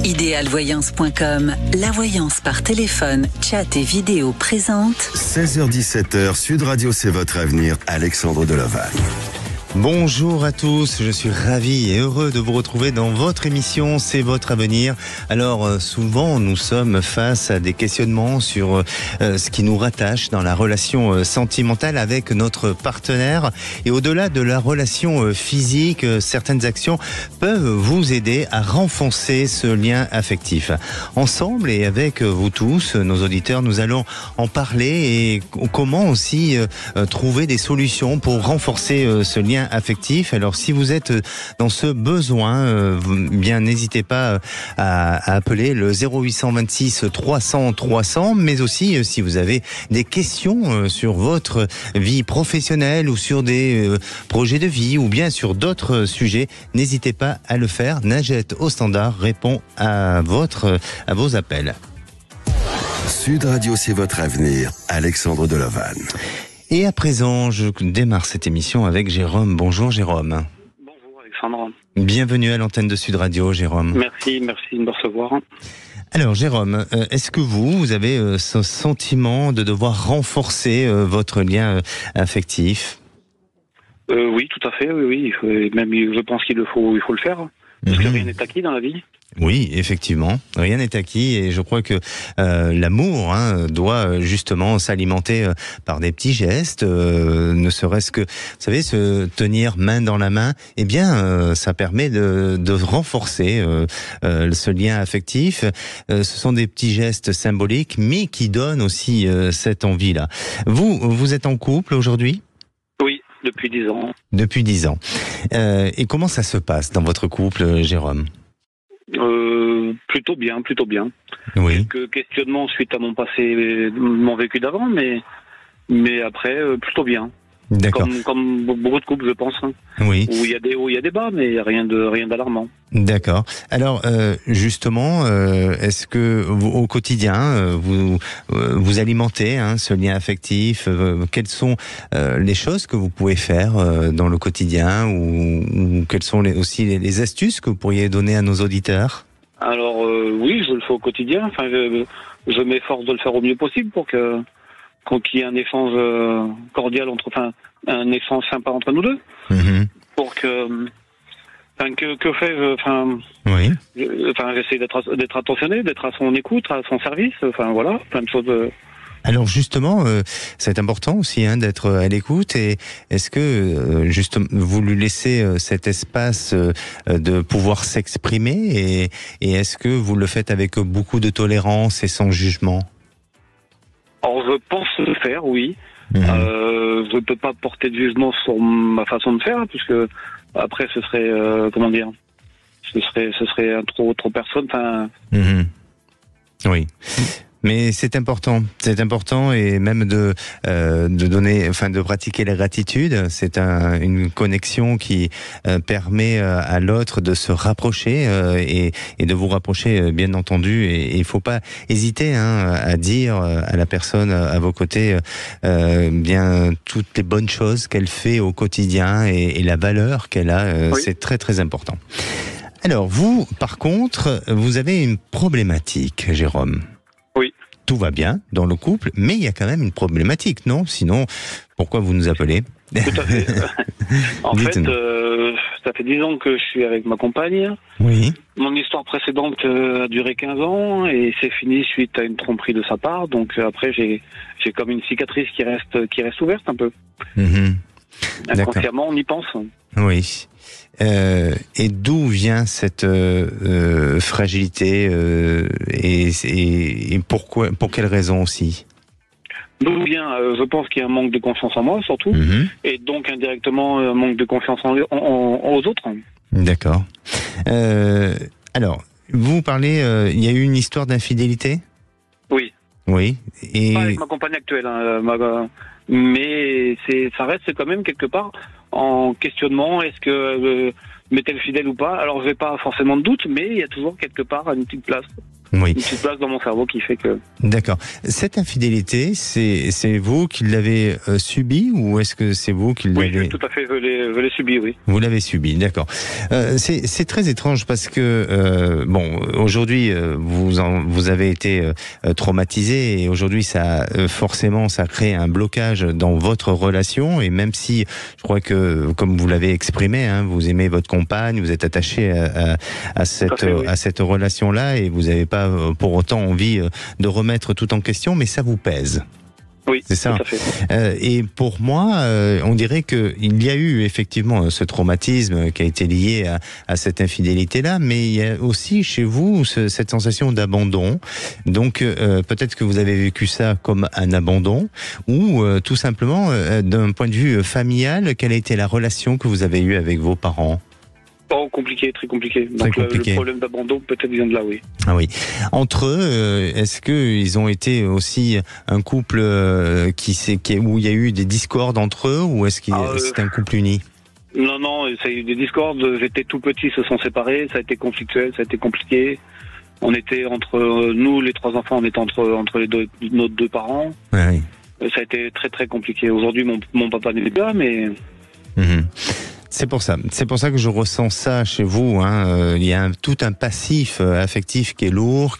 Idealvoyance.com, la voyance par téléphone, chat et vidéo présente. 16h-17h, Sud Radio, c'est votre avenir, Alexandre Delaval. Bonjour à tous, je suis ravi et heureux de vous retrouver dans votre émission C'est votre avenir. Alors souvent nous sommes face à des questionnements sur ce qui nous rattache dans la relation sentimentale avec notre partenaire, et au-delà de la relation physique, certaines actions peuvent vous aider à renforcer ce lien affectif. Ensemble et avec vous tous, nos auditeurs, nous allons en parler et comment aussi trouver des solutions pour renforcer ce lien affectif. Alors si vous êtes dans ce besoin, bien n'hésitez pas à appeler le 0826 300 300, mais aussi si vous avez des questions sur votre vie professionnelle ou sur des projets de vie ou bien sur d'autres sujets, n'hésitez pas à le faire. Najette au standard répond à vos appels. Sud Radio, c'est votre avenir, Alexandre Delaval. Et à présent, je démarre cette émission avec Jérôme. Bonjour Jérôme. Bonjour Alexandre. Bienvenue à l'antenne de Sud Radio, Jérôme. Merci de me recevoir. Alors Jérôme, est-ce que vous avez ce sentiment de devoir renforcer votre lien affectif ? Oui, tout à fait, oui. Même je pense il faut le faire. Parce que rien n'est acquis dans la vie. Oui, effectivement, rien n'est acquis, et je crois que l'amour doit justement s'alimenter par des petits gestes, ne serait-ce que, vous savez, se tenir main dans la main, eh bien, ça permet de renforcer ce lien affectif. Ce sont des petits gestes symboliques, mais qui donnent aussi cette envie-là. Vous êtes en couple aujourd'hui ? Oui, depuis 10 ans. Depuis 10 ans. Et comment ça se passe dans votre couple, Jérôme ? Plutôt bien. Oui. Quelques questionnements suite à mon passé, mon vécu d'avant, mais après, plutôt bien. D'accord. Comme beaucoup de couples, je pense. Oui. Où il y a des hauts, il y a des bas, mais rien d'alarmant. D'accord. Alors, justement, est-ce que au quotidien, vous alimentez ce lien affectif ? Quelles sont les choses que vous pouvez faire dans le quotidien, ou quelles sont aussi les astuces que vous pourriez donner à nos auditeurs ? Alors, oui, je le fais au quotidien. Enfin, je m'efforce de le faire au mieux possible pour qu'il y ait un échange cordial un échange sympa entre nous deux. Mm-hmm. Pour que fais-je, oui. J'essaie d'être attentionné, d'être à son écoute, à son service, voilà, plein de choses. Alors justement, c'est important aussi d'être à l'écoute. Et est-ce que justement vous lui laissez cet espace de pouvoir s'exprimer, et est-ce que vous le faites avec beaucoup de tolérance et sans jugement ? Alors je pense le faire, oui. Mmh. Je ne peux pas porter de jugement sur ma façon de faire, puisque après ce serait ce serait un trop personne. Mmh. Oui. Mais c'est important, et même de donner, de pratiquer la gratitude. C'est une connexion qui permet à l'autre de se rapprocher et de vous rapprocher, bien entendu. Et il faut pas hésiter à dire à la personne à vos côtés bien toutes les bonnes choses qu'elle fait au quotidien et la valeur qu'elle a. Oui. C'est très très important. Alors vous, par contre, vous avez une problématique, Jérôme. Oui. Tout va bien dans le couple, mais il y a quand même une problématique, non ? Sinon, pourquoi vous nous appelez ? Tout à fait. En fait, ça fait 10 ans que je suis avec ma compagne. Oui. Mon histoire précédente a duré 15 ans et c'est fini suite à une tromperie de sa part. Donc après, j'ai comme une cicatrice qui reste ouverte un peu. Mmh. Inconsciemment, on y pense. Oui. Et d'où vient cette fragilité et pourquoi, pour quelles raisons aussi ? D'où vient, je pense qu'il y a un manque de confiance en moi surtout, et donc indirectement un manque de confiance aux autres. D'accord. Alors, vous parlez, il y a eu une histoire d'infidélité ? Oui. Oui. Et... Pas avec ma compagne actuelle, mais ça reste quand même quelque part en questionnement. Est-ce que m'est-elle fidèle ou pas ? Alors, je n'ai pas forcément de doute, mais il y a toujours quelque part une petite place. Oui. Une petite place dans mon cerveau qui fait que... D'accord. Cette infidélité, c'est vous qui l'avez subie ou est-ce que c'est vous qui l'avez... Oui, tout à fait, je l'ai subi, oui. Vous l'avez subi, d'accord. C'est très étrange parce que bon, aujourd'hui vous avez été traumatisé et aujourd'hui ça forcément ça crée un blocage dans votre relation et même si je crois que comme vous l'avez exprimé, hein, vous aimez votre compagne, vous êtes attaché à cette relation-là et vous n'avez pas pour autant envie de remettre tout en question, mais ça vous pèse. Oui, c'est ça. tout à fait. Et pour moi, on dirait qu'il y a eu effectivement ce traumatisme qui a été lié à cette infidélité-là, mais il y a aussi chez vous cette sensation d'abandon. Donc peut-être que vous avez vécu ça comme un abandon, ou tout simplement d'un point de vue familial, quelle a été la relation que vous avez eue avec vos parents ? Oh, compliqué, très compliqué. Très Donc compliqué. le problème d'abandon peut-être vient de là, oui. Ah oui. Entre eux, est-ce qu'ils ont été aussi un couple où il y a eu des discordes entre eux, ou est-ce que c'était un couple uni ? Non, ça a eu des discordes. J'étais tout petit, ils se sont séparés. Ça a été conflictuel, ça a été compliqué. On était entre nous, les 3 enfants, on était entre nos 2 parents. Oui. Ça a été très très compliqué. Aujourd'hui, mon papa n'est pas là, mais... C'est pour ça que je ressens ça chez vous. Hein. Il y a tout un passif affectif qui est lourd,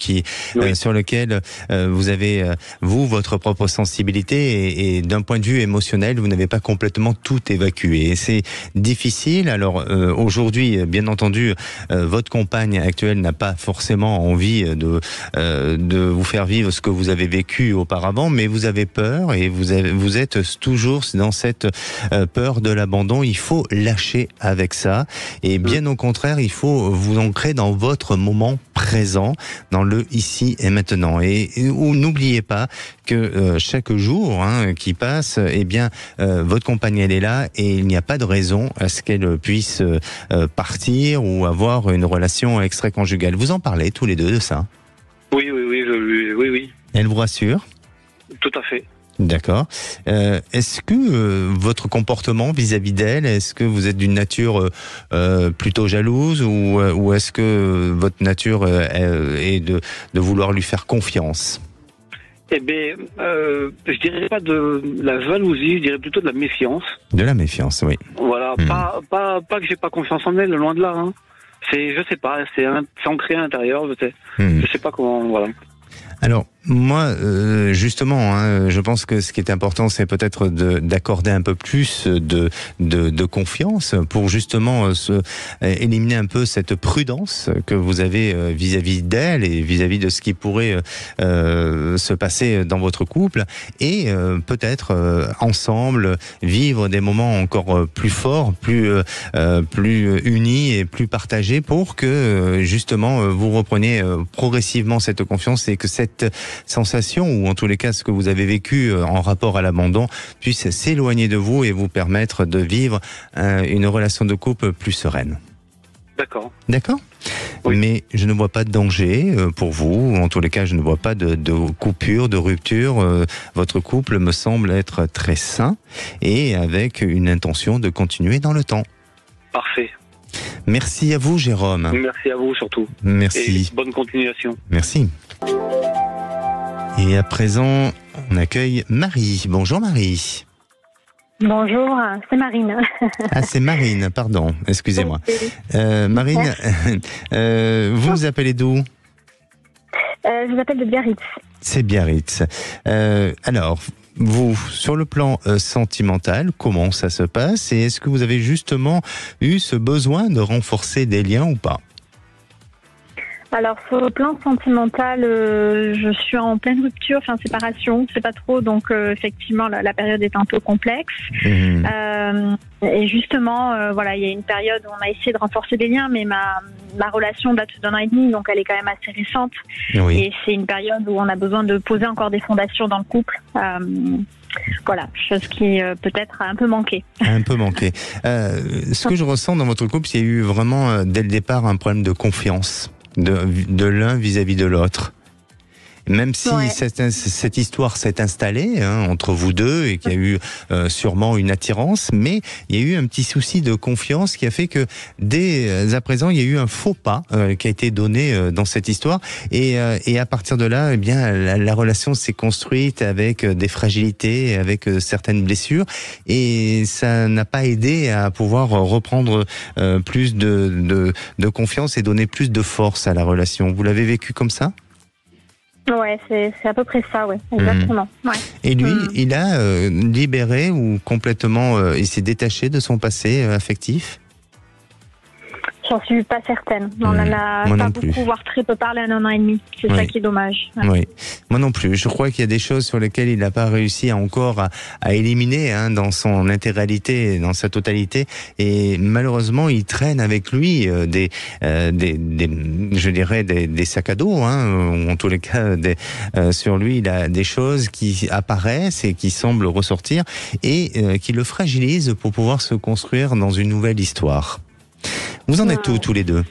sur lequel vous avez votre propre sensibilité et d'un point de vue émotionnel, vous n'avez pas complètement tout évacué. Et c'est difficile. Alors aujourd'hui, bien entendu, votre compagne actuelle n'a pas forcément envie de vous faire vivre ce que vous avez vécu auparavant, mais vous avez peur et vous êtes toujours dans cette peur de l'abandon. Il faut lâcher avec ça et bien au contraire il faut vous ancrer dans votre moment présent, dans le ici et maintenant et n'oubliez pas que chaque jour qui passe, eh bien votre compagne elle est là et il n'y a pas de raison à ce qu'elle puisse partir ou avoir une relation extra-conjugale. Vous en parlez tous les deux de ça? Oui. Elle vous rassure? Tout à fait. D'accord. Est-ce que votre comportement vis-à-vis d'elle, est-ce que vous êtes d'une nature plutôt jalouse ou est-ce que votre nature est de vouloir lui faire confiance? Eh bien, je dirais pas de la jalousie, je dirais plutôt de la méfiance. De la méfiance, oui. Voilà, pas que j'ai pas confiance en elle, loin de là. Hein. Je sais pas, c'est ancré à l'intérieur, je sais pas comment, voilà. Alors, moi, justement, je pense que ce qui est important, c'est peut-être d'accorder un peu plus de confiance pour justement éliminer un peu cette prudence que vous avez vis-à-vis d'elle et vis-à-vis de ce qui pourrait se passer dans votre couple et peut-être ensemble vivre des moments encore plus forts, plus unis et plus partagés pour que justement vous repreniez progressivement cette confiance et que cette sensation, ou en tous les cas ce que vous avez vécu en rapport à l'abandon, puisse s'éloigner de vous et vous permettre de vivre une relation de couple plus sereine. D'accord. D'accord ? Oui. Mais je ne vois pas de danger pour vous, en tous les cas je ne vois pas de coupure, de rupture. Votre couple me semble être très sain et avec une intention de continuer dans le temps. Parfait. Merci à vous Jérôme. Merci à vous surtout. Merci. Et bonne continuation. Merci. Et à présent, on accueille Marie. Bonjour Marie. Bonjour, c'est Marine. Ah, c'est Marine, pardon, excusez-moi. Marine, vous vous appelez d'où? Je vous appelle de Biarritz. C'est Biarritz. Alors, vous, sur le plan sentimental, comment ça se passe? Et est-ce que vous avez justement eu ce besoin de renforcer des liens ou pas? Alors sur le plan sentimental, je suis en pleine rupture, séparation, je sais pas trop, donc effectivement la période est un peu complexe. Et justement, il y a une période où on a essayé de renforcer des liens, mais ma relation date d'1 an et demi, donc elle est quand même assez récente. Oui. Et c'est une période où on a besoin de poser encore des fondations dans le couple. Voilà, chose qui peut-être a un peu manqué. Un peu manqué. Ce que je ressens dans votre couple, il y a eu vraiment dès le départ un problème de confiance de l'un vis-à-vis de l'autre. Même si cette histoire s'est installée entre vous deux et qu'il y a eu sûrement une attirance, mais il y a eu un petit souci de confiance qui a fait que dès à présent, il y a eu un faux pas qui a été donné dans cette histoire. Et à partir de là, eh bien, la relation s'est construite avec des fragilités, avec certaines blessures, et ça n'a pas aidé à pouvoir reprendre plus de confiance et donner plus de force à la relation. Vous l'avez vécu comme ça ? Ouais, c'est à peu près ça, ouais, exactement. Ouais. Et lui, il a libéré ou complètement, il s'est détaché de son passé affectif ? J'en suis pas certaine. On en a pas beaucoup, voire très peu parlé à un an et demi. C'est ça qui est dommage. Ouais. Oui, moi non plus. Je crois qu'il y a des choses sur lesquelles il n'a pas réussi encore à éliminer dans son intégralité, dans sa totalité. Et malheureusement, il traîne avec lui des sacs à dos, ou en tous les cas, sur lui, il a des choses qui apparaissent et qui semblent ressortir et qui le fragilisent pour pouvoir se construire dans une nouvelle histoire. Vous en êtes où tous les deux ?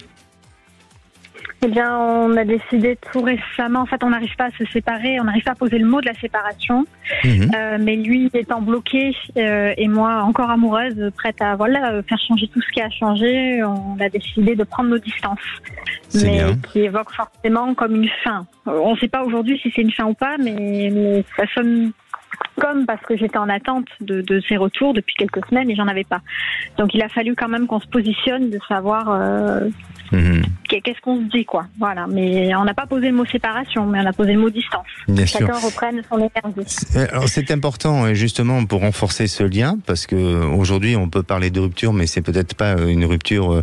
Eh bien, on a décidé tout récemment. En fait, on n'arrive pas à se séparer. On n'arrive pas à poser le mot de la séparation. Mais lui étant bloqué et moi encore amoureuse, prête à faire changer tout ce qui a changé, on a décidé de prendre nos distances. Qui évoque forcément comme une fin. On ne sait pas aujourd'hui si c'est une fin ou pas, mais ça sonne comme parce que j'étais en attente de ses retours depuis quelques semaines et j'en avais pas. Donc il a fallu quand même qu'on se positionne, de savoir qu'est-ce qu'on se dit, quoi. Voilà. Mais on n'a pas posé le mot séparation, mais on a posé le mot distance. Bien Chacun sûr. reprenne son énergie. Alors c'est important justement pour renforcer ce lien, parce que aujourd'hui on peut parler de rupture, mais c'est peut-être pas une rupture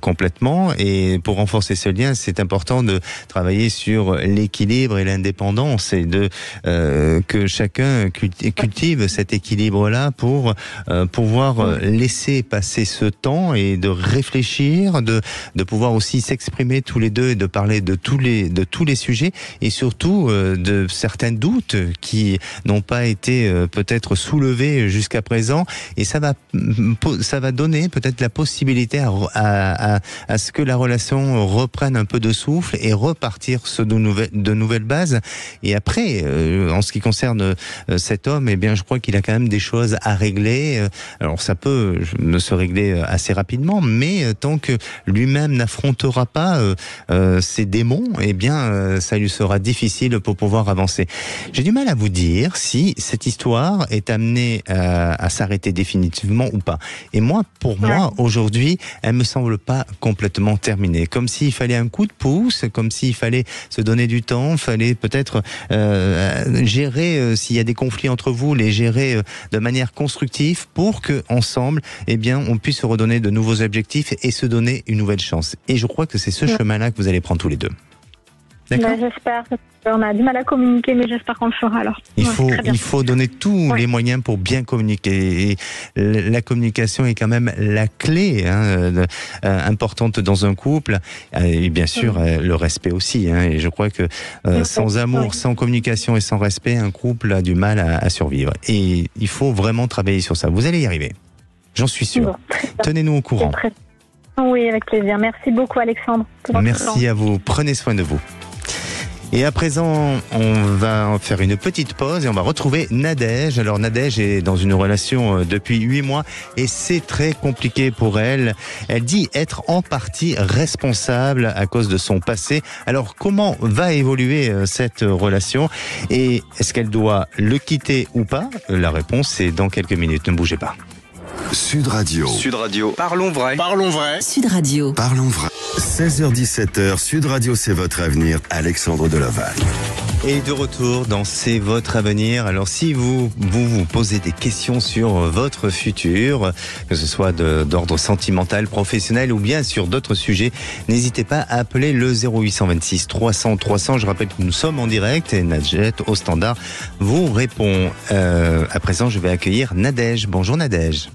complètement. Et pour renforcer ce lien, c'est important de travailler sur l'équilibre et l'indépendance et de que chacun cultive cet équilibre-là pour pouvoir laisser passer ce temps et de réfléchir, de pouvoir aussi s'exprimer tous les deux et de parler de tous les sujets et surtout de certains doutes qui n'ont pas été peut-être soulevés jusqu'à présent, et ça va donner peut-être la possibilité à ce que la relation reprenne un peu de souffle et repartir sur de nouvelles bases. Et après, en ce qui concerne cet homme, eh bien je crois qu'il a quand même des choses à régler. Alors ça peut se régler assez rapidement, mais tant que lui-même n'affrontera pas ses démons, eh bien ça lui sera difficile pour pouvoir avancer. J'ai du mal à vous dire si cette histoire est amenée à s'arrêter définitivement ou pas. Et moi, pour moi, aujourd'hui, elle me semble pas complètement terminée. Comme s'il fallait un coup de pouce, comme s'il fallait se donner du temps, fallait peut-être gérer s'il y a des conflits entre vous, les gérer de manière constructive pour que ensemble, eh bien, on puisse se redonner de nouveaux objectifs et se donner une nouvelle chance. Et je crois que c'est ce chemin-là que vous allez prendre tous les deux. D'accord ? J'espère. On a du mal à communiquer, mais j'espère qu'on le fera alors. Il faut donner tous les moyens pour bien communiquer. Et la communication est quand même la clé importante dans un couple. Et bien sûr, le respect aussi. Et je crois que sans amour, sans communication et sans respect, un couple a du mal à survivre. Et il faut vraiment travailler sur ça. Vous allez y arriver. J'en suis sûr. Bon, tenez-nous au courant. Oui, avec plaisir. Merci beaucoup, Alexandre. Merci à vous. Prenez soin de vous. Et à présent, on va faire une petite pause et on va retrouver Nadège. Alors Nadège est dans une relation depuis 8 mois et c'est très compliqué pour elle. Elle dit être en partie responsable à cause de son passé. Alors comment va évoluer cette relation et est-ce qu'elle doit le quitter ou pas ? La réponse est dans quelques minutes. Ne bougez pas. Sud Radio. Sud Radio. Parlons vrai. Parlons vrai. Sud Radio. Parlons vrai. 16h-17h, Sud Radio, c'est votre avenir. Alexandre Delaval. Et de retour dans C'est votre avenir. Alors si vous posez des questions sur votre futur, que ce soit d'ordre sentimental, professionnel ou bien sur d'autres sujets, n'hésitez pas à appeler le 0826 300 300. Je rappelle que nous sommes en direct et Nadjet au standard vous répond. À présent, je vais accueillir Nadège. Bonjour Nadège.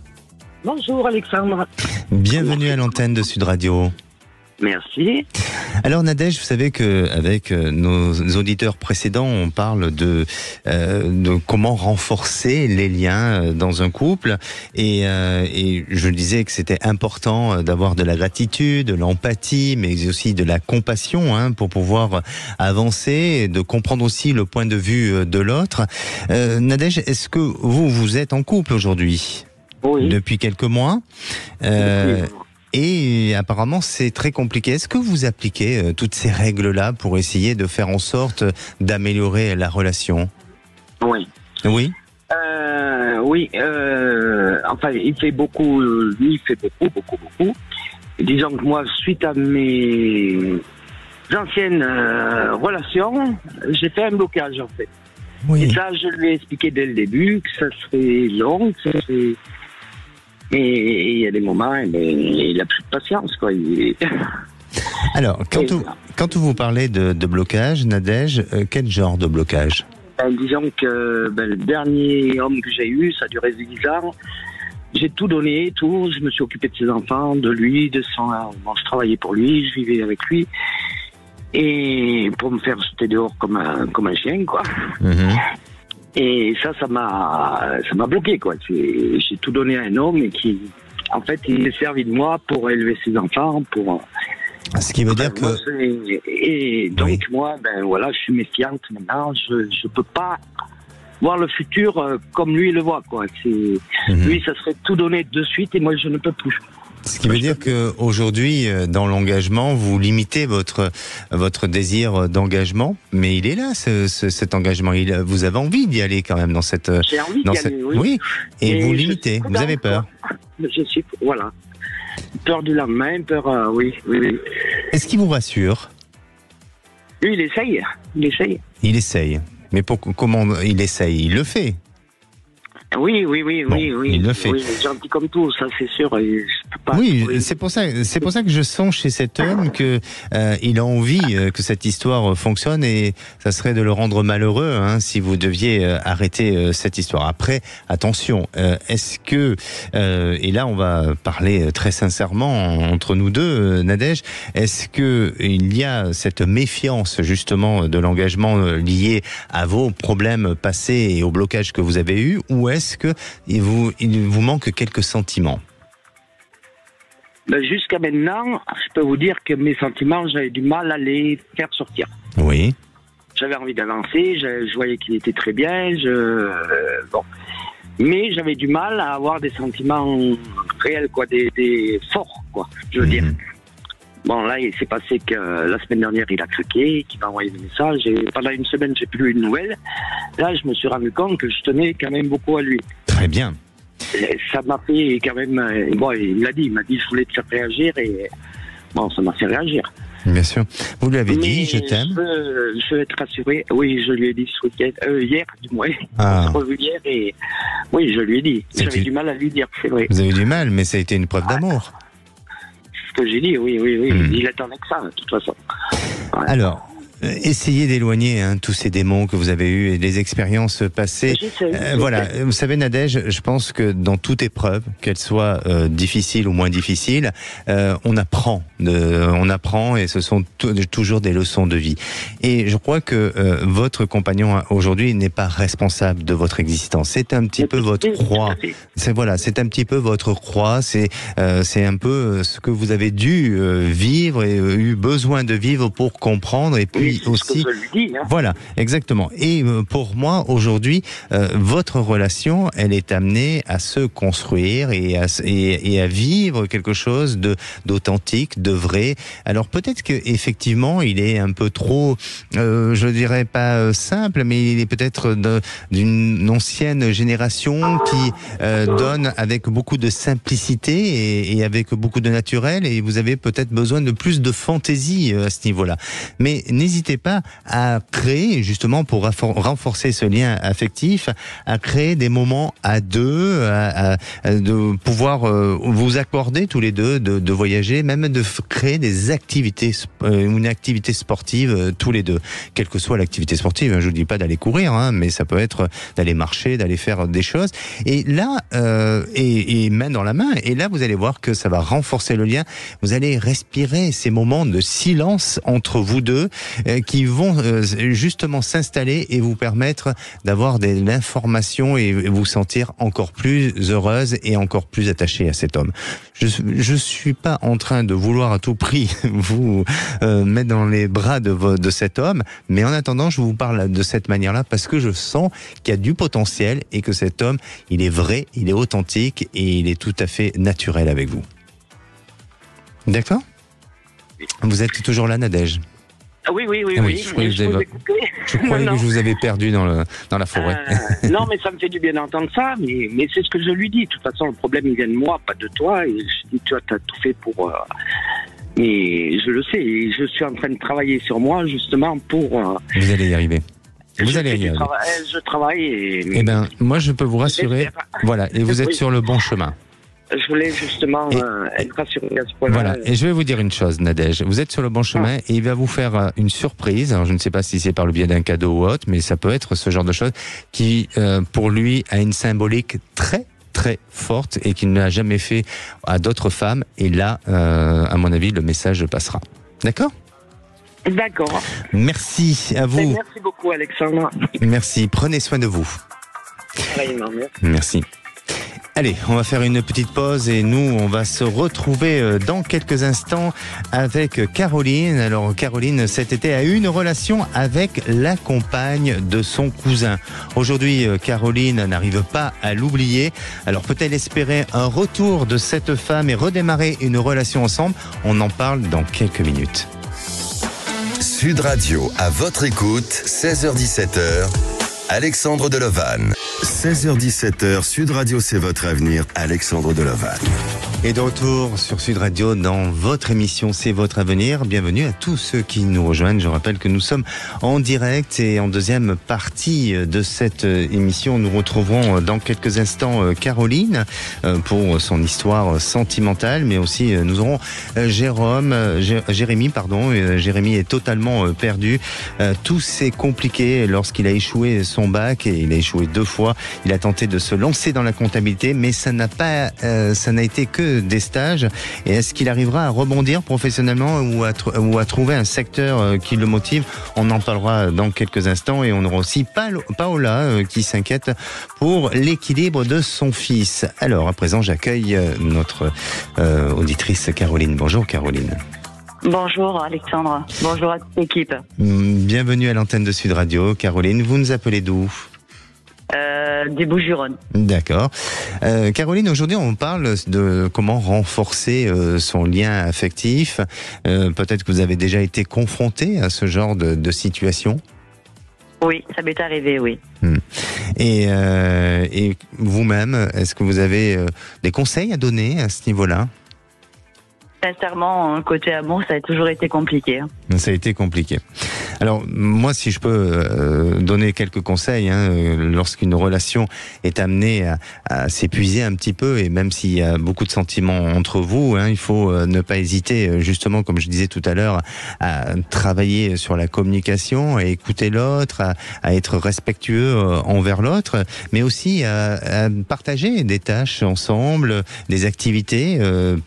Bonjour Alexandre. Bienvenue à l'antenne de Sud Radio. Merci. Alors Nadège, vous savez qu'avec nos auditeurs précédents, on parle de comment renforcer les liens dans un couple. Et je disais que c'était important d'avoir de la gratitude, de l'empathie, mais aussi de la compassion pour pouvoir avancer, et de comprendre aussi le point de vue de l'autre. Nadège, est-ce que vous êtes en couple aujourd'hui ? Oui. Depuis quelques mois. Et apparemment, c'est très compliqué. Est-ce que vous appliquez toutes ces règles-là pour essayer de faire en sorte d'améliorer la relation ? Oui. Oui. Oui. Enfin, il fait beaucoup. Lui, il fait beaucoup. Disons que moi, suite à mes anciennes relations, j'ai fait un blocage en fait. Oui. Et ça, je lui ai expliqué dès le début que ça serait long, que ça serait... Et il y a des moments, il n'a plus de patience, quoi. Alors, quand vous parlez de blocage, Nadège, quel genre de blocage ? Disons que le dernier homme que j'ai eu, ça a duré 10 ans. J'ai tout donné, tout. Je me suis occupé de ses enfants, de lui, de son... Bon, je travaillais pour lui, je vivais avec lui. Et pour me faire jeter dehors comme un chien, quoi. Mm-hmm. Et ça m'a bloqué, quoi. J'ai tout donné à un homme et qui, en fait, il s'est servi de moi pour élever ses enfants, pour... Ce qui veut dire que... Et donc, oui. Moi, voilà, je suis méfiante maintenant. Je peux pas voir le futur comme lui le voit, quoi. Lui, ça serait tout donner de suite et moi, je ne peux plus. Ce qui veut dire qu'aujourd'hui, dans l'engagement, vous limitez votre désir d'engagement, mais il est là, cet engagement. Vous avez envie d'y aller quand même dans cette... J'ai envie d'y aller, oui. Oui, et vous limitez, vous avez peur. Je suis... Voilà. Peur du lendemain, peur... Oui. Est-ce qu'il vous rassure ? Lui, il essaye. Il essaye. Mais comment il essaye ? Il le fait. Oui. Il le fait. Oui, il est gentil comme tout, ça c'est sûr. Je peux pas c'est pour ça que je sens chez cet homme que il a envie que cette histoire fonctionne et ça serait de le rendre malheureux si vous deviez arrêter cette histoire. Après, attention, est-ce que et là on va parler très sincèrement entre nous deux, Nadège, est-ce que il y a cette méfiance justement de l'engagement lié à vos problèmes passés et au blocage que vous avez eu, ou est-ce que il vous manque quelques sentiments ? Jusqu'à maintenant, je peux vous dire que mes sentiments, j'avais du mal à les faire sortir. Oui. J'avais envie d'avancer, je voyais qu'il était très bien, bon. Mais j'avais du mal à avoir des sentiments réels, quoi, des forts, quoi, je veux dire. Bon, là, il s'est passé que la semaine dernière, il a craqué, qu'il m'a envoyé des messages, et pendant une semaine, j'ai plus eu de nouvelles. Là, je me suis rendu compte que je tenais quand même beaucoup à lui. Très bien. Et ça m'a fait quand même... Bon, il m'a dit, je voulais te faire réagir, et bon, ça m'a fait réagir. Bien sûr. Vous lui avez dit, je t'aime. Je veux être rassuré. Oui, je lui ai dit ce week-end, hier, du moins. On s'est revu hier, et oui, je lui ai dit. J'avais du mal à lui dire, c'est vrai. Vous avez eu du mal, mais ça a été une preuve d'amour. Ce que j'ai dit, oui. Il attendait que ça, de toute façon. Ouais. Alors, essayez d'éloigner tous ces démons que vous avez eus et des expériences passées. Voilà, vous savez Nadège, je pense que dans toute épreuve, qu'elle soit difficile ou moins difficile, on apprend et ce sont toujours des leçons de vie. Et je crois que votre compagnon aujourd'hui n'est pas responsable de votre existence. C'est un petit peu votre croix. C'est un petit peu votre croix. C'est un peu ce que vous avez dû vivre et eu besoin de vivre pour comprendre et puis aussi, voilà, exactement. Et pour moi, aujourd'hui, votre relation, elle est amenée à se construire et à vivre quelque chose d'authentique, de vrai. Alors peut-être que effectivement, il est un peu trop, je dirais pas simple, mais il est peut-être d'une ancienne génération qui donne avec beaucoup de simplicité et avec beaucoup de naturel. Et vous avez peut-être besoin de plus de fantaisie à ce niveau-là. Mais n'hésitez n'hésitez pas à créer, justement pour renforcer ce lien affectif, à créer des moments à deux, de pouvoir vous accorder tous les deux, de voyager, même de créer des activités, une activité sportive tous les deux. Quelle que soit l'activité sportive, je vous dis pas d'aller courir, mais ça peut être d'aller marcher, d'aller faire des choses. Et là, et main dans la main, et là vous allez voir que ça va renforcer le lien. Vous allez respirer ces moments de silence entre vous deux qui vont justement s'installer et vous permettre d'avoir de l'information et vous sentir encore plus heureuse et encore plus attachée à cet homme. Je suis pas en train de vouloir à tout prix vous mettre dans les bras de cet homme, mais en attendant, je vous parle de cette manière-là parce que je sens qu'il y a du potentiel et que cet homme, il est vrai, il est authentique et il est tout à fait naturel avec vous. D'accord ? Vous êtes toujours là, Nadège ? Oui. Je croyais que je vous avais perdu dans la forêt. Non, mais ça me fait du bien d'entendre ça, mais c'est ce que je lui dis. De toute façon, le problème, il vient de moi, pas de toi. Et je dis, tu as tout fait pour... Mais je le sais, et je suis en train de travailler sur moi, justement, pour... Vous allez y arriver. Vous allez y arriver. Je travaille et... Eh bien, moi, je peux vous rassurer. Voilà, et vous êtes sur le bon chemin. Je voulais justement être rassuré à ce point-là. Voilà, et je vais vous dire une chose, Nadège. Vous êtes sur le bon chemin et il va vous faire une surprise. Alors, je ne sais pas si c'est par le biais d'un cadeau ou autre, mais ça peut être ce genre de chose qui, pour lui, a une symbolique très, très forte et qu'il n'a jamais fait à d'autres femmes. Et là, à mon avis, le message passera. D'accord ? D'accord. Merci à vous. Merci beaucoup, Alexandre. Merci. Prenez soin de vous. Merci. Allez, on va faire une petite pause et nous, on va se retrouver dans quelques instants avec Caroline. Alors, Caroline, cet été, a eu une relation avec la compagne de son cousin. Aujourd'hui, Caroline n'arrive pas à l'oublier. Alors, peut-elle espérer un retour de cette femme et redémarrer une relation ensemble ? On en parle dans quelques minutes. Sud Radio, à votre écoute, 16h-17h. Alexandre Delovan. 16h-17h, Sud Radio, c'est votre avenir. Alexandre Delovan. Et de retour sur Sud Radio dans votre émission C'est votre avenir. Bienvenue à tous ceux qui nous rejoignent. Je rappelle que nous sommes en direct et en deuxième partie de cette émission. Nous retrouverons dans quelques instants Caroline pour son histoire sentimentale, mais aussi nous aurons Jérémy. Jérémy est totalement perdu. Tout s'est compliqué lorsqu'il a échoué son bac et il a échoué 2 fois. Il a tenté de se lancer dans la comptabilité, mais ça n'a été que des stages. Et est-ce qu'il arrivera à rebondir professionnellement ou à trouver un secteur qui le motive ? On en parlera dans quelques instants et on aura aussi Paola qui s'inquiète pour l'équilibre de son fils. Alors, à présent, j'accueille notre auditrice Caroline. Bonjour Caroline. Bonjour Alexandre, bonjour à toute l'équipe. Bienvenue à l'antenne de Sud Radio. Caroline, vous nous appelez d'où ? Des Bouches-du-Rhône. D'accord. Caroline, aujourd'hui on parle de comment renforcer son lien affectif. Peut-être que vous avez déjà été confrontée à ce genre de situation. Oui, ça m'est arrivé, oui. Et vous-même, est-ce que vous avez des conseils à donner à ce niveau-là ? Sincèrement, côté amour, ça a toujours été compliqué. Ça a été compliqué. Alors, moi, si je peux donner quelques conseils, lorsqu'une relation est amenée à s'épuiser un petit peu, et même s'il y a beaucoup de sentiments entre vous, il faut ne pas hésiter, justement, comme je disais tout à l'heure, à travailler sur la communication, à écouter l'autre, à être respectueux envers l'autre, mais aussi à partager des tâches ensemble, des activités,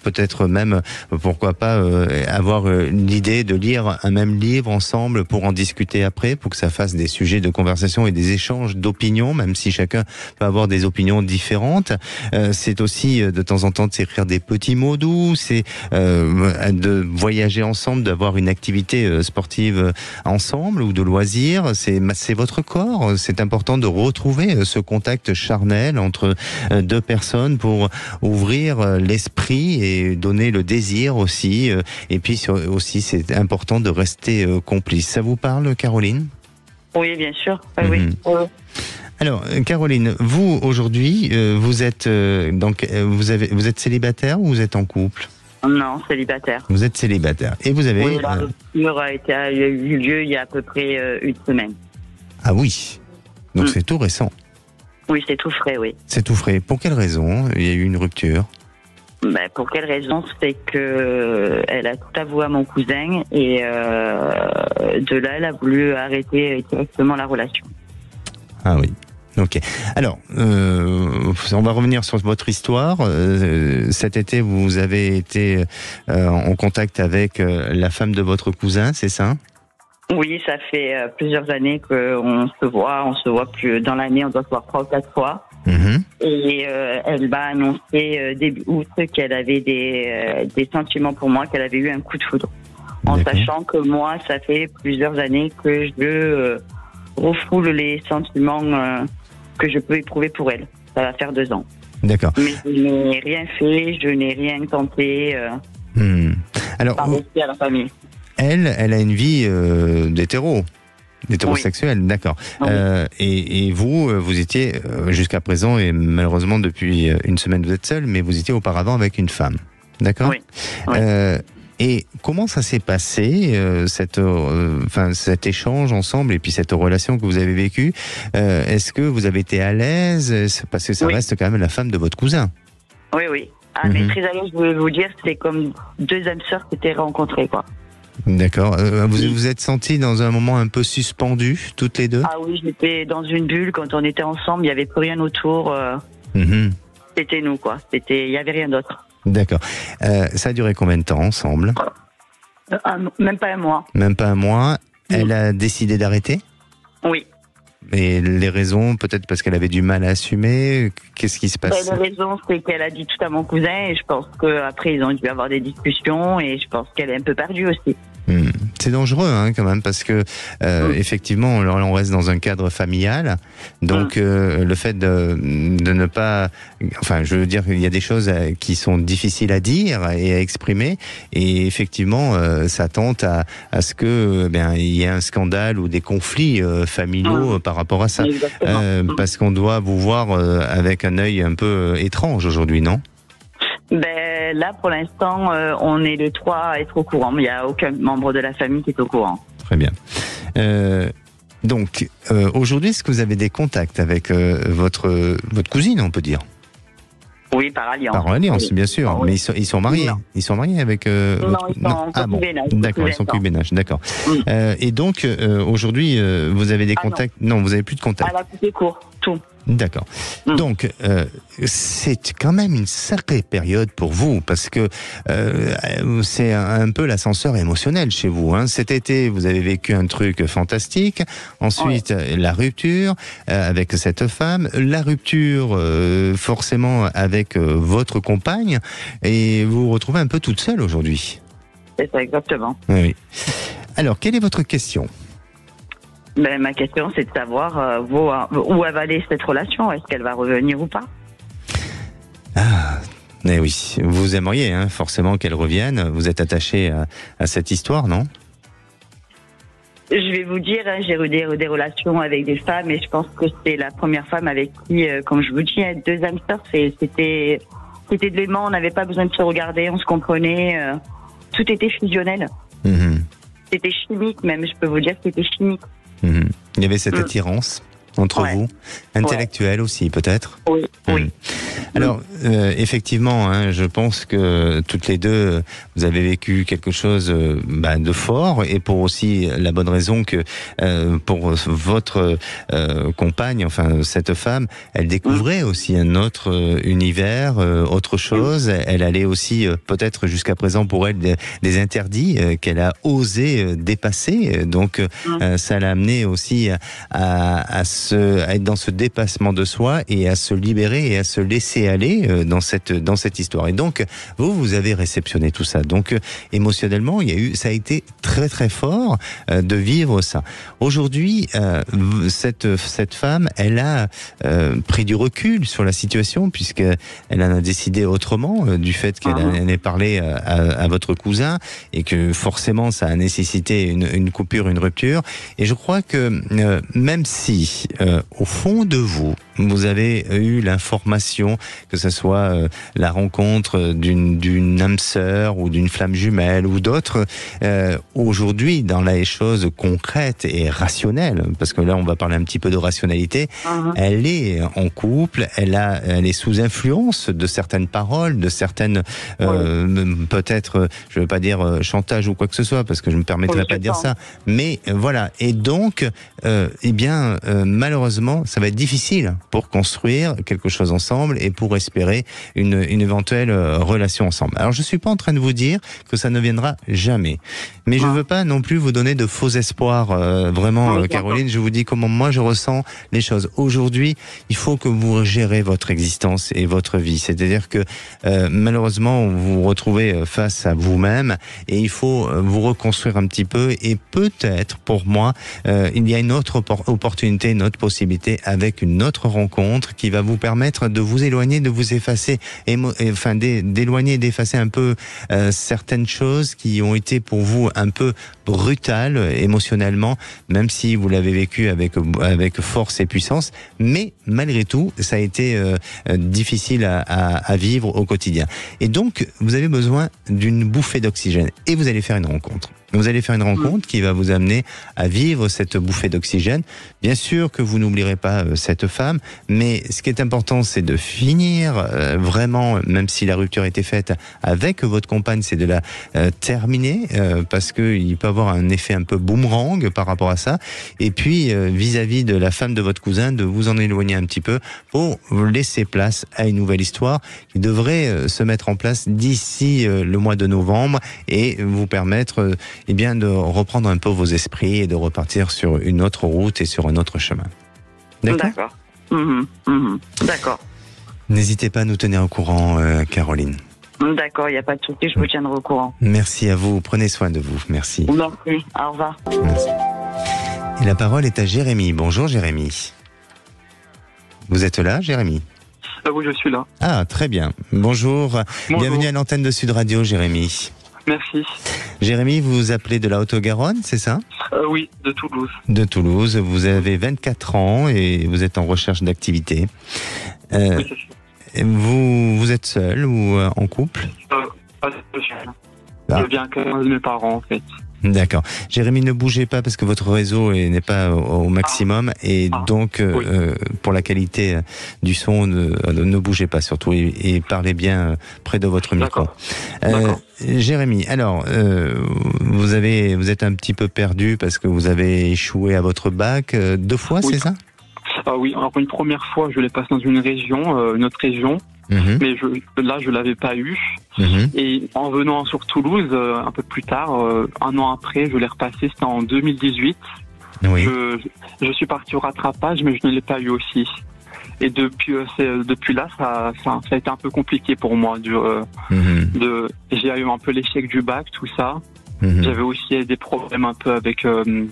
peut-être même, pourquoi pas, avoir l'idée de lire un même livre ensemble pour en discuter après, pour que ça fasse des sujets de conversation et des échanges d'opinions, même si chacun peut avoir des opinions différentes. C'est aussi de temps en temps de s'écrire des petits mots doux, c'est de voyager ensemble, d'avoir une activité sportive ensemble ou de loisirs. C'est votre corps. C'est important de retrouver ce contact charnel entre deux personnes pour ouvrir l'esprit et donner le désir aussi. Et puis aussi, c'est important de rester complice. Ça vous parle, Caroline ? Oui, bien sûr. Oui. Alors, Caroline, vous aujourd'hui, vous êtes célibataire ou vous êtes en couple ? Non, célibataire. Vous êtes célibataire. Et vous avez... Oui, la rupture a eu lieu il y a à peu près une semaine. Ah oui. Donc c'est tout récent. Oui, c'est tout frais, oui. C'est tout frais. Pour quelle raison il y a eu une rupture? Pour quelle raison? C'est que elle a tout avoué à mon cousin et de là, elle a voulu arrêter directement la relation. Ah oui. Ok. Alors, on va revenir sur votre histoire. Cet été, vous avez été en contact avec la femme de votre cousin, c'est ça? Oui, ça fait plusieurs années qu'on se voit. On se voit plus dans l'année, on doit se voir 3 ou 4 fois. Et elle m'a annoncé début août qu'elle avait des sentiments pour moi, qu'elle avait eu un coup de foudre. En sachant que moi, ça fait plusieurs années que je refoule les sentiments que je peux éprouver pour elle. Ça va faire 2 ans. D'accord. Mais je n'ai rien fait, je n'ai rien tenté. Alors, par respect à la famille. Elle a une vie d'hétérosexuel, oui. D'accord. Oui. Et vous étiez jusqu'à présent, et malheureusement depuis une semaine vous êtes seul, mais vous étiez auparavant avec une femme, d'accord? Oui. Oui. Et comment ça s'est passé, cet échange ensemble et puis cette relation que vous avez vécue? Est-ce que vous avez été à l'aise? Parce que ça reste quand même la femme de votre cousin. Oui, oui. Ah, mais très à l'aise, je veux vous dire, c'est comme 2 âmes sœurs qui s'étaient rencontrées, quoi. D'accord. Vous êtes sentis dans un moment un peu suspendu, toutes les deux? Ah oui, j'étais dans une bulle. Quand on était ensemble, il n'y avait plus rien autour. C'était nous, quoi. Il n'y avait rien d'autre. D'accord. Ça a duré combien de temps ensemble? Même pas un mois. Même pas un mois. Elle a décidé d'arrêter? Oui. Et les raisons, peut-être parce qu'elle avait du mal à assumer? Qu'est-ce qui se passe? Les raisons, c'est qu'elle a dit tout à mon cousin et je pense qu'après ils ont dû avoir des discussions et je pense qu'elle est un peu perdue aussi. C'est dangereux quand même parce que effectivement on reste dans un cadre familial, donc le fait de ne pas, enfin je veux dire il y a des choses qui sont difficiles à dire et à exprimer et effectivement ça tente à ce que il y ait un scandale ou des conflits familiaux par rapport à ça, parce qu'on doit vous voir avec un œil un peu étrange aujourd'hui, non? Là, pour l'instant, on est les 3 à être au courant, mais il n'y a aucun membre de la famille qui est au courant. Très bien. Donc, aujourd'hui, est-ce que vous avez des contacts avec votre cousine, on peut dire? Oui, par alliance. Par alliance, oui. bien sûr. Mais ils sont mariés. Non. Ils sont mariés avec. Non, ils sont concubinage. D'accord, ils sont concubinage. D'accord. Et donc, aujourd'hui, vous avez des contacts? Non, vous n'avez plus de contacts. Elle a coupé court, tout. D'accord. Donc, c'est quand même une sacrée période pour vous, parce que c'est un peu l'ascenseur émotionnel chez vous. Cet été, vous avez vécu un truc fantastique. Ensuite, la rupture avec cette femme. La rupture, forcément, avec votre compagne. Et vous vous retrouvez un peu toute seule aujourd'hui. C'est ça, exactement. Oui. Alors, quelle est votre question? Ma question, c'est de savoir où elle va aller cette relation. Est-ce qu'elle va revenir ou pas? Eh oui, vous aimeriez forcément qu'elle revienne. Vous êtes attaché à cette histoire, non? Je vais vous dire, j'ai eu des relations avec des femmes et je pense que c'est la première femme avec qui, comme je vous dis, 2 âmes sœurs, c'était de l'aimant. On n'avait pas besoin de se regarder, on se comprenait. Tout était fusionnel. C'était chimique même, je peux vous dire que c'était chimique. Il y avait cette attirance entre vous, intellectuelle aussi peut-être? Oui. Alors, effectivement, je pense que toutes les deux, vous avez vécu quelque chose de fort, et pour aussi la bonne raison que pour votre compagne, enfin cette femme, elle découvrait aussi un autre univers, autre chose. Elle allait aussi peut-être jusqu'à présent pour elle des interdits qu'elle a osé dépasser. Donc ça l'a amené aussi à être dans ce dépassement de soi et à se libérer et à se laisser aller dans cette histoire. Et donc vous avez réceptionné tout ça. Donc émotionnellement, ça a été très très fort de vivre ça. Aujourd'hui, cette femme, elle a pris du recul sur la situation, puisqu'elle en a décidé autrement, du fait qu'elle en ait parlé à votre cousin, et que forcément ça a nécessité une coupure, une rupture. Et je crois que même si au fond de vous, vous avez eu l'information que ce soit la rencontre d'une âme sœur ou d'une flamme jumelle ou d'autres. Aujourd'hui, dans les choses concrètes et rationnelles, parce que là on va parler un petit peu de rationalité, elle est en couple, elle est sous influence de certaines paroles, de certaines peut-être, je ne veux pas dire chantage ou quoi que ce soit, parce que je ne me permettrai pas de dire ça, mais voilà. Et donc, malheureusement, ça va être difficile pour construire quelque chose ensemble et pour espérer une éventuelle relation ensemble. Alors, je suis pas en train de vous dire que ça ne viendra jamais, mais je veux pas non plus vous donner de faux espoirs. Vraiment, Caroline, je vous dis comment moi je ressens les choses. Aujourd'hui, il faut que vous gérez votre existence et votre vie. C'est-à-dire que malheureusement, vous vous retrouvez face à vous-même et il faut vous reconstruire un petit peu. Et peut-être, pour moi, il y a une autre opportunité, une autre possibilité avec une autre rencontre qui va vous permettre de vous éloigner, de vous effacer, d'éloigner et d'effacer un peu certaines choses qui ont été pour vous un peu brutales émotionnellement, même si vous l'avez vécu avec force et puissance, mais malgré tout, ça a été difficile à vivre au quotidien. Et donc, vous avez besoin d'une bouffée d'oxygène et vous allez faire une rencontre. Vous allez faire une rencontre qui va vous amener à vivre cette bouffée d'oxygène. Bien sûr que vous n'oublierez pas cette femme, mais ce qui est important, c'est de finir vraiment, même si la rupture a été faite avec votre compagne, c'est de la terminer, parce qu'il peut avoir un effet un peu boomerang par rapport à ça. Et puis, vis-à-vis de la femme de votre cousin, de vous en éloigner un petit peu pour laisser place à une nouvelle histoire qui devrait se mettre en place d'ici le mois de novembre et vous permettre de reprendre un peu vos esprits et de repartir sur une autre route et sur un autre chemin. D'accord. D'accord. N'hésitez pas à nous tenir au courant, Caroline. D'accord, il n'y a pas de souci, je vous tiendrai au courant. Merci à vous, prenez soin de vous. Merci. Merci, au revoir. Merci. Et la parole est à Jérémy. Bonjour Jérémy. Vous êtes là, Jérémy ? Oui, je suis là. Ah, très bien. Bonjour. Bienvenue à l'antenne de Sud Radio, Jérémy. Merci. Jérémy, vous vous appelez de la Haute-Garonne, c'est ça ? Oui, de Toulouse. De Toulouse. Vous avez 24 ans et vous êtes en recherche d'activité. Oui, c'est ça. Vous êtes seul ou en couple ? Pas seul. Je viens avec mes parents, en fait. D'accord. Jérémy, ne bougez pas parce que votre réseau n'est pas au maximum et donc pour la qualité du son, ne bougez pas surtout et parlez bien près de votre micro. D'accord. Jérémy, alors vous êtes un petit peu perdu parce que vous avez échoué à votre bac 2 fois, c'est ça ? Oui, alors une première fois, je l'ai passé dans une autre région. Mais je l'avais pas eu. Et en venant sur Toulouse, un peu plus tard, 1 an après, je l'ai repassé, c'était en 2018. Oui. Je suis parti au rattrapage, mais je ne l'ai pas eu aussi. Et depuis là, ça a été un peu compliqué pour moi. J'ai eu un peu l'échec du bac, tout ça. J'avais aussi des problèmes un peu avec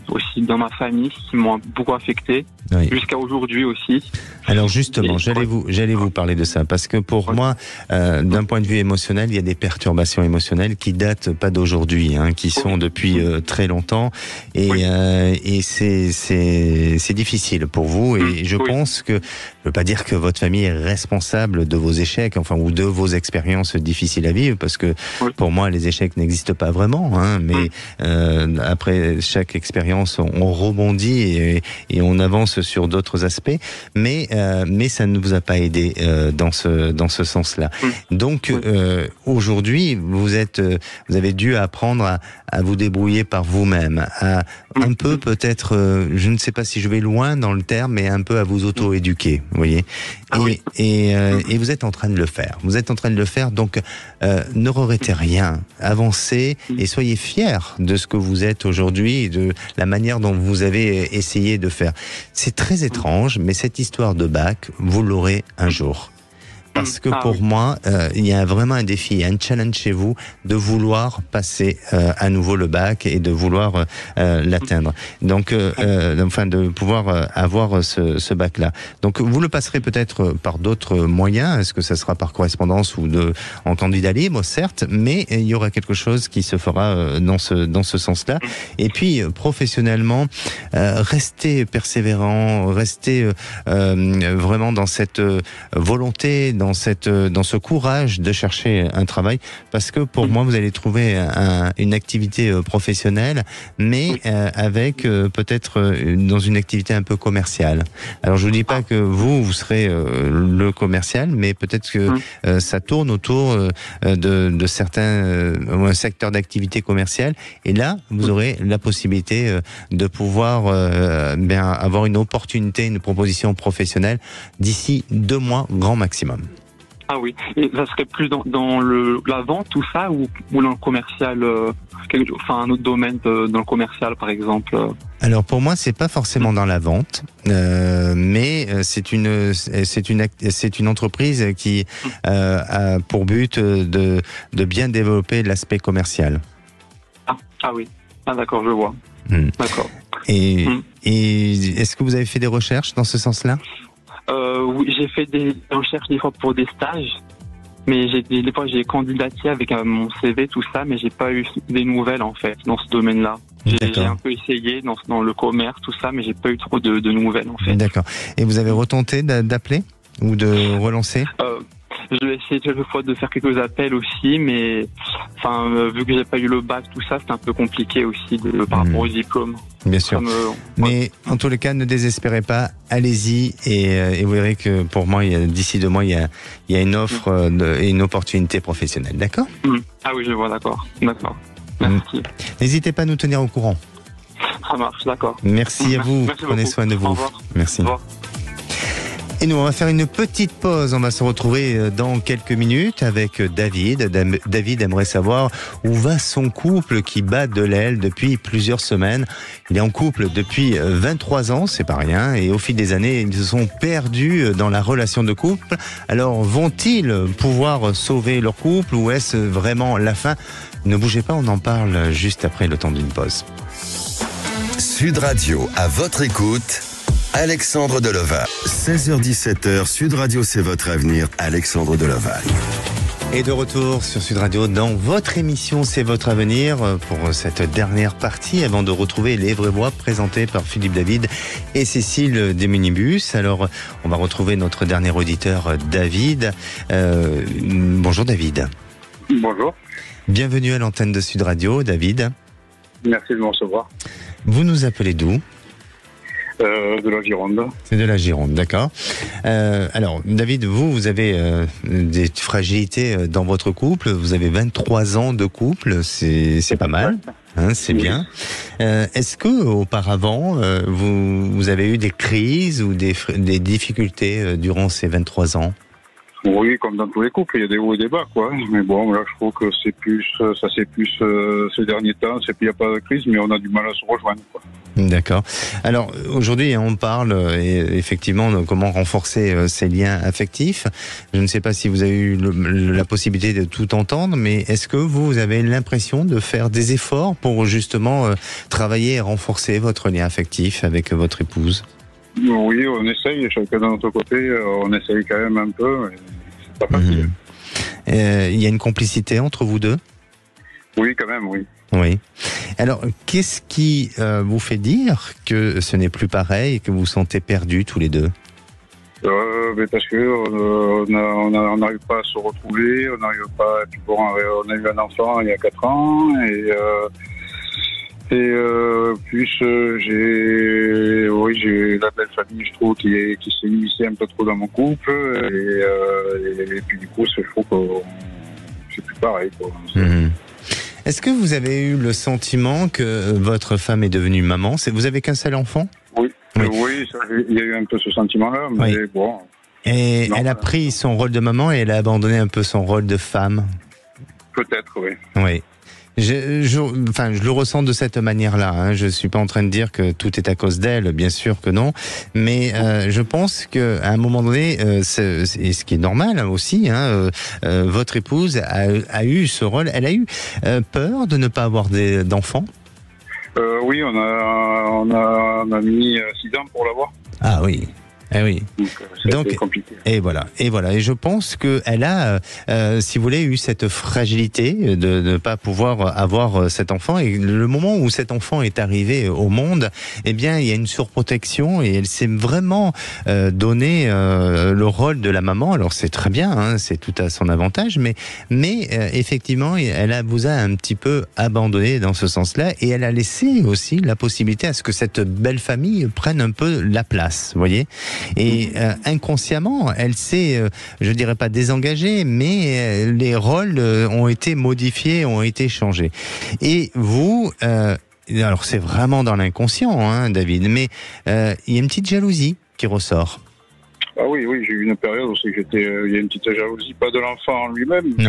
aussi dans ma famille qui m'ont beaucoup affecté, jusqu'à aujourd'hui aussi. Alors justement, j'allais vous parler de ça parce que pour moi, d'un point de vue émotionnel, il y a des perturbations émotionnelles qui datent pas d'aujourd'hui, qui sont depuis très longtemps et c'est difficile pour vous et je pense que je veux pas dire que votre famille est responsable de vos échecs, ou de vos expériences difficiles à vivre, parce que pour moi les échecs n'existent pas vraiment, mais après chaque expérience on rebondit et on avance sur d'autres aspects, mais ça ne vous a pas aidé dans ce sens-là. Donc aujourd'hui vous avez dû apprendre à vous débrouiller par vous-même, à un peu peut-être, je ne sais pas si je vais loin dans le terme, mais un peu à vous auto-éduquer, vous voyez. Et vous êtes en train de le faire. Vous êtes en train de le faire, donc ne regrettez rien, avancez et soyez fiers de ce que vous êtes aujourd'hui, de la manière dont vous avez essayé de faire. C'est très étrange, mais cette histoire de bac, vous l'aurez un jour. Parce que pour moi, il y a vraiment un défi, un challenge chez vous de vouloir passer à nouveau le bac et de vouloir l'atteindre. Donc, de pouvoir avoir ce bac-là. Donc, vous le passerez peut-être par d'autres moyens. Est-ce que ça sera par correspondance ou en candidat libre, certes, mais il y aura quelque chose qui se fera dans ce sens-là. Et puis, professionnellement, restez persévérant, restez vraiment dans cette volonté, dans ce courage de chercher un travail, parce que pour moi, vous allez trouver une activité professionnelle, mais avec peut-être dans une activité un peu commerciale. Alors, je vous dis pas que vous serez le commercial, mais peut-être que ça tourne autour de certains secteurs d'activité commerciale. Et là, vous aurez la possibilité de pouvoir avoir une opportunité, une proposition professionnelle d'ici 2 mois, grand maximum. Ah oui, et ça serait plus dans la vente, tout ça, ou dans le commercial, un autre domaine dans le commercial, par exemple. Alors pour moi, c'est pas forcément dans la vente, mais c'est une entreprise qui a pour but de bien développer l'aspect commercial. Ah oui, d'accord, je vois. D'accord. Et est-ce que vous avez fait des recherches dans ce sens-là? Oui, j'ai fait des recherches des fois pour des stages, mais des fois j'ai candidaté avec mon CV, tout ça, mais j'ai pas eu des nouvelles en fait dans ce domaine-là. J'ai un peu essayé dans le commerce, tout ça, mais j'ai pas eu trop de nouvelles en fait. D'accord. Et vous avez retenté d'appeler ou de relancer? Je vais essayer quelques fois de faire quelques appels aussi, mais vu que j'ai pas eu le bac, tout ça, c'est un peu compliqué aussi par rapport au diplôme. Bien sûr. Mais en tous les cas, ne désespérez pas, allez-y et vous verrez que pour moi, d'ici 2 mois, il y a une offre et une opportunité professionnelle. D'accord? Ah oui, je vois, d'accord. Merci. N'hésitez pas à nous tenir au courant. Ça marche, d'accord. Merci à vous. Merci Prenez beaucoup. soin de vous. Au revoir. Merci. Au revoir. Et nous, on va faire une petite pause. On va se retrouver dans quelques minutes avec David. David aimerait savoir où va son couple qui bat de l'aile depuis plusieurs semaines. Il est en couple depuis 23 ans, c'est pas rien. Et au fil des années, ils se sont perdus dans la relation de couple. Alors, vont-ils pouvoir sauver leur couple ou est-ce vraiment la fin? Ne bougez pas, on en parle juste après le temps d'une pause. Sud Radio, à votre écoute. Alexandre Delovan. 16h-17h, Sud Radio, c'est votre avenir. Alexandre Delovan. Et de retour sur Sud Radio dans votre émission C'est votre avenir pour cette dernière partie avant de retrouver Les Vrais Voix présentés par Philippe David et Cécile Desmunibus. Alors, on va retrouver notre dernier auditeur David. Bonjour David. Bonjour. Bienvenue à l'antenne de Sud Radio, David. Merci de me recevoir. Vous nous appelez d'où ? De la Gironde. C'est de la Gironde, d'accord. Alors, David, vous avez des fragilités dans votre couple. Vous avez 23 ans de couple, c'est pas mal, hein, c'est bien. Est-ce que auparavant, vous avez eu des crises ou des difficultés durant ces 23 ans ? Oui, comme dans tous les couples, il y a des hauts et des bas, quoi. Mais bon, là, je trouve que c'est plus ces derniers temps. C'est qu'il n'y a pas de crise, mais on a du mal à se rejoindre, quoi. D'accord. Alors aujourd'hui, on parle effectivement de comment renforcer ces liens affectifs. Je ne sais pas si vous avez eu la possibilité de tout entendre, mais est-ce que vous avez l'impression de faire des efforts pour justement travailler et renforcer votre lien affectif avec votre épouse ? Oui, on essaye, chacun de notre côté, on essaye quand même un peu, mais c'est pas facile. Il y a une complicité entre vous deux ? Oui, quand même, oui. Oui. Alors, qu'est-ce qui vous fait dire que ce n'est plus pareil et que vous vous sentez perdus tous les deux ? Mais parce que on n'arrive pas à se retrouver, on n'arrive pas. Puis bon, on a eu un enfant il y a 4 ans plus j'ai la belle famille, je trouve, qui s'est immiscée un peu trop dans mon couple et puis du coup, je trouve que c'est plus pareil, quoi. Est-ce que vous avez eu le sentiment que votre femme est devenue maman ? Vous avez qu'un seul enfant ? Oui, il y a eu un peu ce sentiment-là, mais bon. Et elle a pris son rôle de maman et elle a abandonné un peu son rôle de femme ? Peut-être, oui. Oui. Je le ressens de cette manière-là. Hein. Je suis pas en train de dire que tout est à cause d'elle, bien sûr que non. Mais je pense qu'à un moment donné, et ce qui est normal aussi, hein, votre épouse a eu ce rôle. Elle a eu peur de ne pas avoir d'enfants. Oui, on a mis 6 ans pour l'avoir. Ah oui. Eh oui. Donc c'est compliqué. Et voilà. Et je pense qu'elle a, si vous voulez, eu cette fragilité de ne pas pouvoir avoir cet enfant. Et le moment où cet enfant est arrivé au monde, eh bien, il y a une surprotection et elle s'est vraiment donné le rôle de la maman. Alors c'est très bien, hein, c'est tout à son avantage, mais effectivement, elle vous a un petit peu abandonné dans ce sens-là, et elle a laissé aussi la possibilité à ce que cette belle famille prenne un peu la place, vous voyez. Et inconsciemment, elle s'est, je dirais pas désengagée, mais les rôles ont été modifiés, ont été changés. Et vous, alors c'est vraiment dans l'inconscient, hein, David, mais il y a une petite jalousie qui ressort. Ah oui, j'ai eu une période où il y a une petite jalousie, pas de l'enfant en lui-même, mais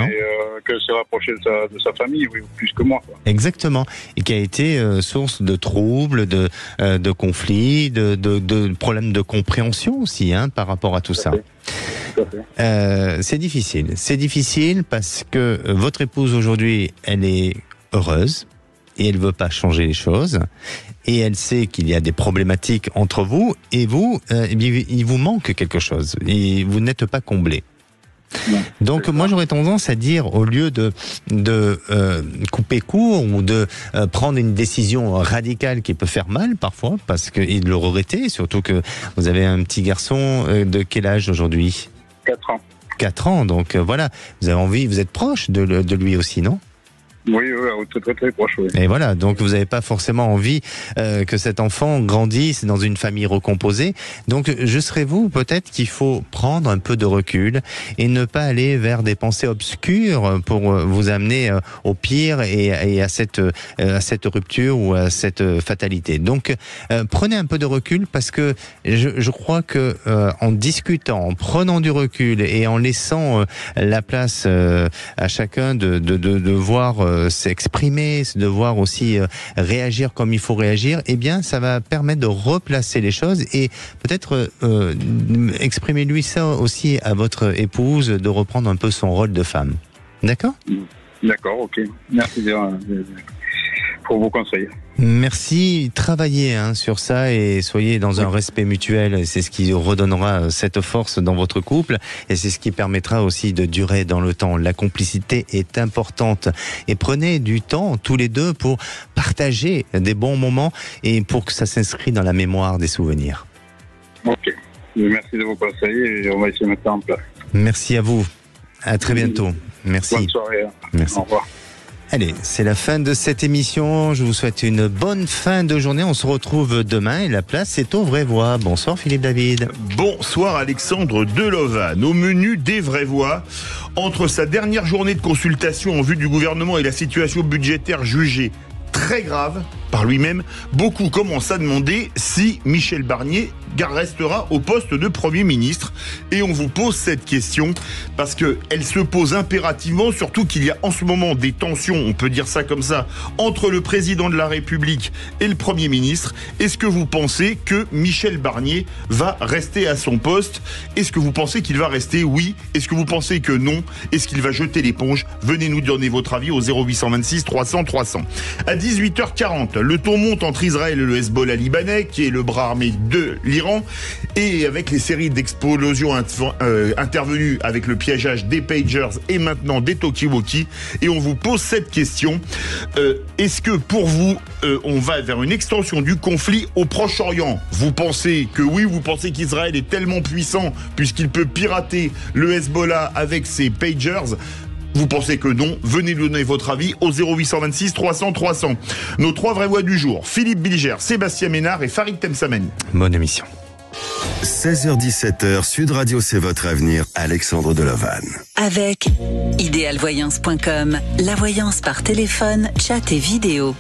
qu'elle s'est rapprochée de sa famille, oui, plus que moi, quoi. Exactement, et qui a été source de troubles, de conflits, de problèmes de compréhension aussi, hein, par rapport à tout ça. C'est difficile parce que votre épouse aujourd'hui, elle est heureuse et elle veut pas changer les choses. Et elle sait qu'il y a des problématiques entre vous et vous, il vous manque quelque chose et vous n'êtes pas comblé. Donc moi j'aurais tendance à dire, au lieu de couper court ou de prendre une décision radicale qui peut faire mal parfois, parce que et de le regretter, surtout que vous avez un petit garçon de quel âge aujourd'hui? 4 ans. 4 ans, donc voilà, vous avez envie, vous êtes proche de lui aussi, non? Oui, très proche, oui. Et voilà, donc vous n'avez pas forcément envie que cet enfant grandisse dans une famille recomposée. Donc je serais vous, peut-être qu'il faut prendre un peu de recul et ne pas aller vers des pensées obscures pour vous amener au pire et à cette rupture ou à cette fatalité. Donc prenez un peu de recul, parce que je crois que en discutant, en prenant du recul et en laissant la place à chacun de voir s'exprimer, de voir aussi réagir comme il faut réagir, eh bien ça va permettre de replacer les choses et peut-être exprimer lui ça aussi à votre épouse, de reprendre un peu son rôle de femme. D'accord ? D'accord, ok. Merci bien pour vos conseils. Merci, travaillez sur ça et soyez dans un respect mutuel. C'est ce qui redonnera cette force dans votre couple et c'est ce qui permettra aussi de durer dans le temps. La complicité est importante et prenez du temps tous les deux pour partager des bons moments et pour que ça s'inscrit dans la mémoire des souvenirs. Ok, merci de vos conseils et on va essayer de mettre ça en place. Merci à vous, à très bientôt. Merci. Bonne soirée. Merci. Au revoir. Allez, c'est la fin de cette émission. Je vous souhaite une bonne fin de journée. On se retrouve demain et la place est aux Vraies Voix. Bonsoir Philippe David. Bonsoir Alexandre Delovan. Au menu des Vraies Voix, entre sa dernière journée de consultation en vue du gouvernement et la situation budgétaire jugée très grave par lui-même, beaucoup commencent à demander si Michel Barnier restera au poste de Premier ministre. Et on vous pose cette question parce qu'elle se pose impérativement, surtout qu'il y a en ce moment des tensions, on peut dire ça comme ça, entre le président de la République et le Premier ministre. Est-ce que vous pensez que Michel Barnier va rester à son poste? Est-ce que vous pensez qu'il va rester? Oui. Est-ce que vous pensez que non? Est-ce qu'il va jeter l'éponge? Venez nous donner votre avis au 0826 300 300. À 18h40, le ton monte entre Israël et le Hezbollah libanais, qui est le bras armé de l'Iran, et avec les séries d'explosions intervenues avec le piégeage des pagers et maintenant des talkie-walkie. Et on vous pose cette question. Est-ce que pour vous, on va vers une extension du conflit au Proche-Orient? Vous pensez que oui? Vous pensez qu'Israël est tellement puissant puisqu'il peut pirater le Hezbollah avec ses pagers? Vous pensez que non? Venez nous donner votre avis au 0826 300 300. Nos 3 vraies voix du jour: Philippe Bilger, Sébastien Ménard et Farid Temsamani. Bonne émission. 16h-17h, Sud Radio, c'est votre avenir. Alexandre Delovan. Avec idéalvoyance.com, la voyance par téléphone, chat et vidéo.